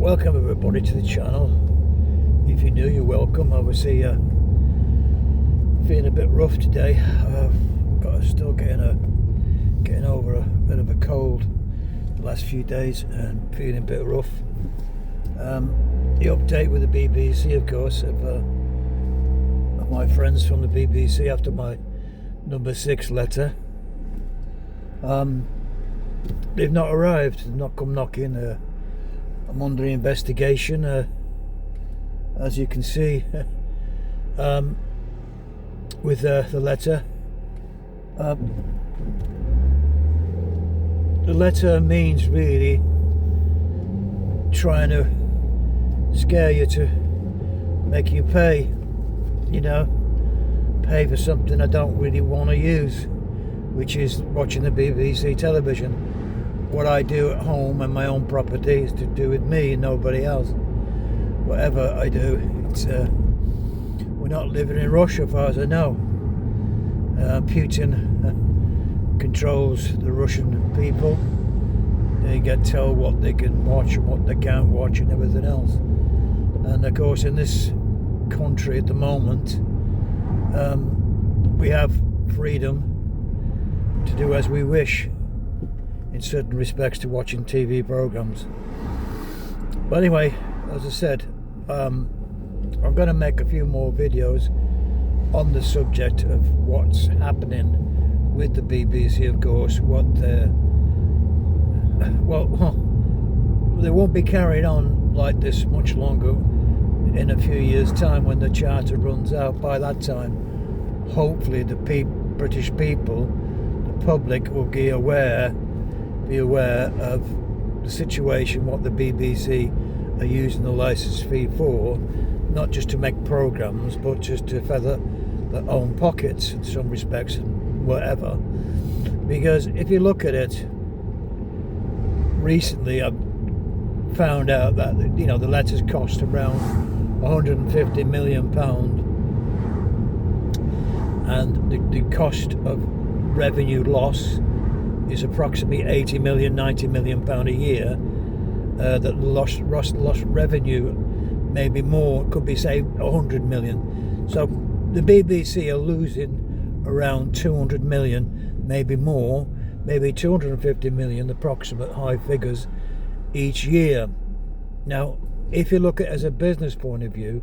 Welcome everybody to the channel. If you're new, you're welcome. Obviously feeling a bit rough today. Still getting over a bit of a cold the last few days and feeling a bit rough. The update with the BBC, of course, of my friends from the BBC after my number 6 letter. They've not arrived, they've not come knocking. I'm under investigation, as you can see, with the letter. The letter means really trying to scare you to make you pay, pay for something I don't really want to use, which is watching the BBC television. What I do at home and my own property is to do with me and nobody else. Whatever I do, it's we're not living in Russia, as far as I know. Putin controls the Russian people. They get told what they can watch and what they can't watch and everything else. And of course, in this country at the moment, we have freedom to do as we wish in certain respects to watching TV programs. But anyway, as I said, I'm going to make a few more videos on the subject of what's happening with the BBC, of course. They won't be carried on like this much longer. In a few years' time, when the charter runs out, by that time, hopefully the British people, the public, will be aware of the situation, what the BBC are using the licence fee for, not just to make programmes, but just to feather their own pockets in some respects and whatever. Because if you look at it, recently I've found out that the letters cost around £150 million, and the cost of revenue loss is approximately 80 million, 90 million pound a year. That lost revenue, maybe more, could be say 100 million. So the BBC are losing around 200 million, maybe more, maybe 250 million, approximate high figures each year. Now, if you look at it as a business point of view,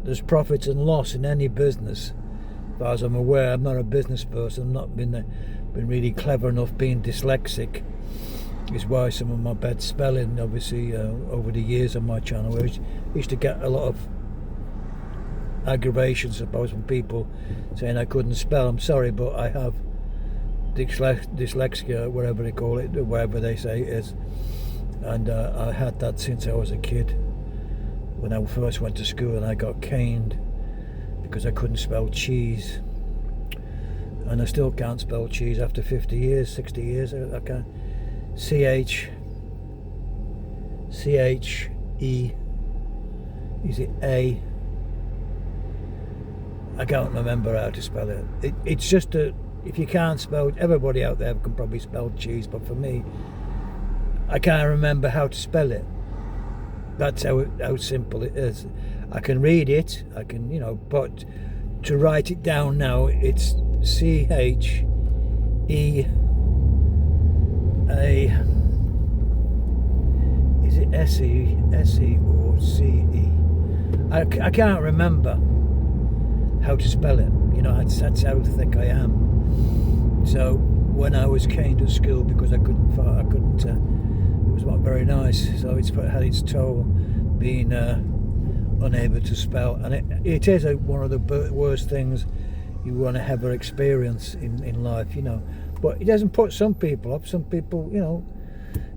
there's profits and loss in any business. As far as I'm aware, I'm not a business person. I've not been really clever enough. Being dyslexic is why some of my bad spelling, obviously, over the years on my channel, I used to get a lot of aggravation, I suppose, from people saying I couldn't spell. I'm sorry, but I have dyslexia, whatever they call it, whatever they say it is. And I had that since I was a kid. When I first went to school, and I got caned because I couldn't spell cheese. And I still can't spell cheese after 50 years, 60 years. I can't. C-H-E, is it A? I can't remember how to spell it. It's just if you can't spell, everybody out there can probably spell cheese, but for me, I can't remember how to spell it. That's how simple it is. I can read it, I can, but to write it down now, it's C-H-E-A. Is it S-E or C-E? I can't remember how to spell it. That's how thick I am. So when I was caned at school because I couldn't, it was not very nice. So it's had its toll being unable to spell, and it is one of the worst things you want to ever experience in life, but it doesn't put some people up. Some people,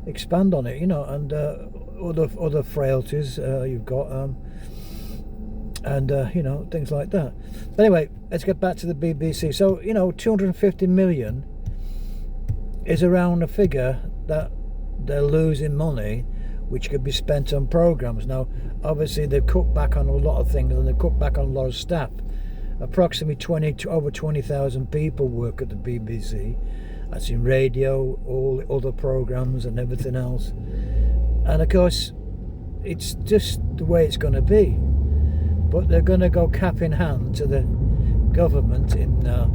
expand on it, and other frailties you've got, and things like that. But anyway, let's get back to the BBC. So 250 million is around a figure that they're losing money, which could be spent on programs. Now, obviously, they've cut back on a lot of things, and they've cut back on a lot of staff. Approximately over 20,000 people work at the BBC. That's in radio, all other programs and everything else. And of course, it's just the way it's going to be. But they're going to go cap in hand to the government in a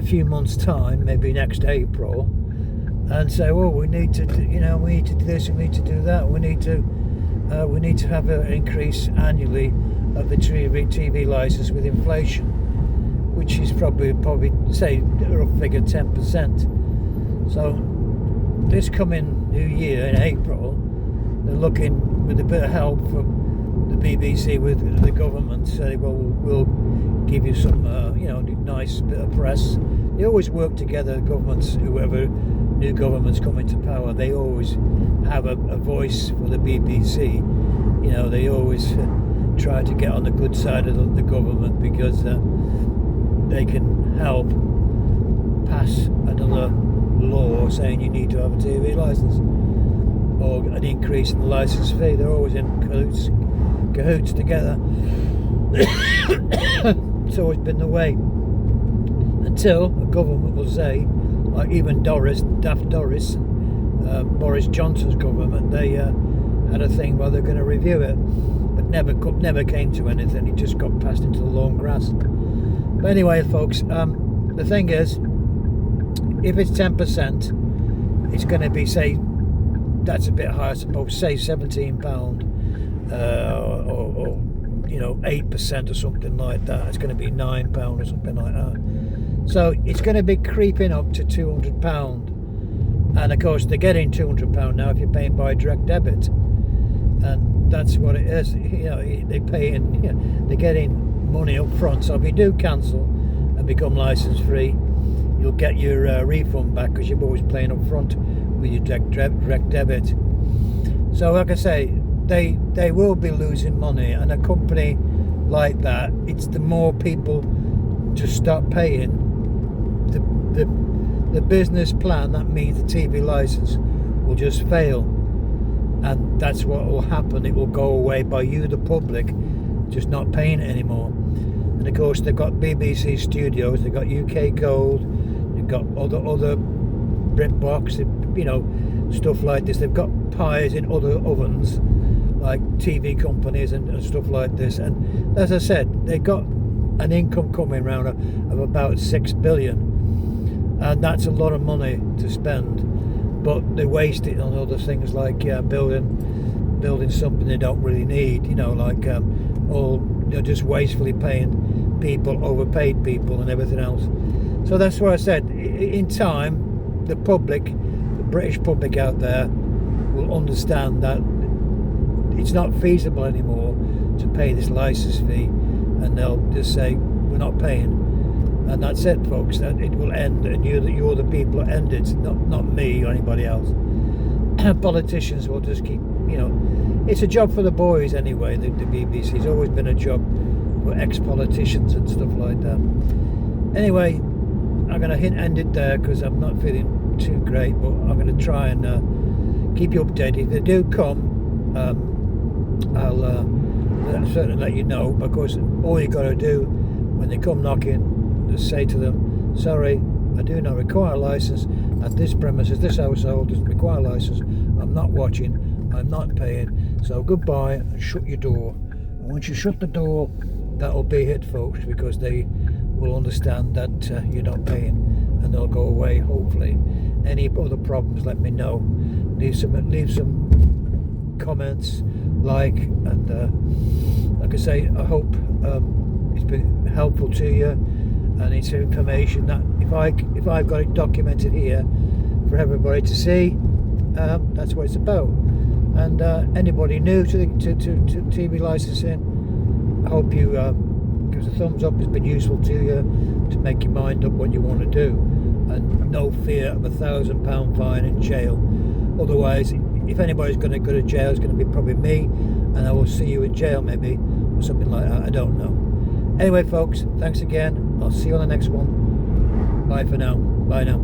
few months' time, maybe next April, and say, well, we need to do this, we need to do that, we need to have an increase annually of the TV license with inflation, which is probably say a rough figure 10%. So this coming new year in April, they're looking with a bit of help from the BBC with the government, say, well, we'll give you some nice bit of press. They always work together, governments, whoever new governments come into power, they always have a voice for the BBC. They always try to get on the good side of the government, because they can help pass another law saying you need to have a TV license or an increase in the license fee. They're always in cahoots together. It's always been the way, until a government will say, like even Daft Doris, Boris Johnson's government, they had a thing where they're going to review it, but never came to anything. It just got passed into the long grass. But anyway, folks, the thing is, if it's 10%, it's going to be, say, that's a bit higher, I suppose, say £17, or 8% or something like that. It's going to be £9 or something like that. So it's going to be creeping up to £200. And of course, they're getting £200 now if you're paying by direct debit. And that's what it is. They're getting money up front. So if you do cancel and become license free, you'll get your refund back, because you're always paying up front with your direct debit. So like I say, they will be losing money, and a company like that, it's the more people to start paying, the business plan, that means the TV license will just fail, and that's what will happen. It will go away by you, the public, just not paying it anymore. And of course, they've got BBC Studios, they've got UK Gold, they've got other BritBox, stuff like this. They've got pies in other ovens, like TV companies and stuff like this. And as I said, they got an income coming round of about 6 billion, and that's a lot of money to spend, but they waste it on other things like building something they don't really need, just wastefully paying people, overpaid people and everything else. So that's what I said, in time the British public out there will understand that it's not feasible anymore to pay this license fee, and they'll just say, we're not paying, and that's it, folks. That it will end, and you're the people that end it, not me or anybody else. Politicians will just keep, it's a job for the boys anyway. The BBC's always been a job for ex-politicians and stuff like that. Anyway, I'm going to end it there, because I'm not feeling too great, but I'm going to try and keep you updated. If they do come, I'll certainly let you know, because all you got to do when they come knocking, just say to them, sorry, I do not require a license at this premises. This household doesn't require a license. I'm not watching, I'm not paying, so goodbye, and shut your door. And once you shut the door, that'll be it, folks, because they will understand that you're not paying, and they'll go away, hopefully. Any other problems, let me know. Leave some comments, and like I say, I hope it's been helpful to you, and it's information that if I've got it documented here for everybody to see, that's what it's about. And anybody new to TV licensing, I hope you give us a thumbs up. It's been useful to you to make your mind up what you want to do, and no fear of £1,000 fine and jail. Otherwise, if anybody's going to go to jail, it's going to be probably me, and I will see you in jail maybe, or something like that. I don't know. Anyway, folks, thanks again. I'll see you on the next one. Bye for now. Bye now.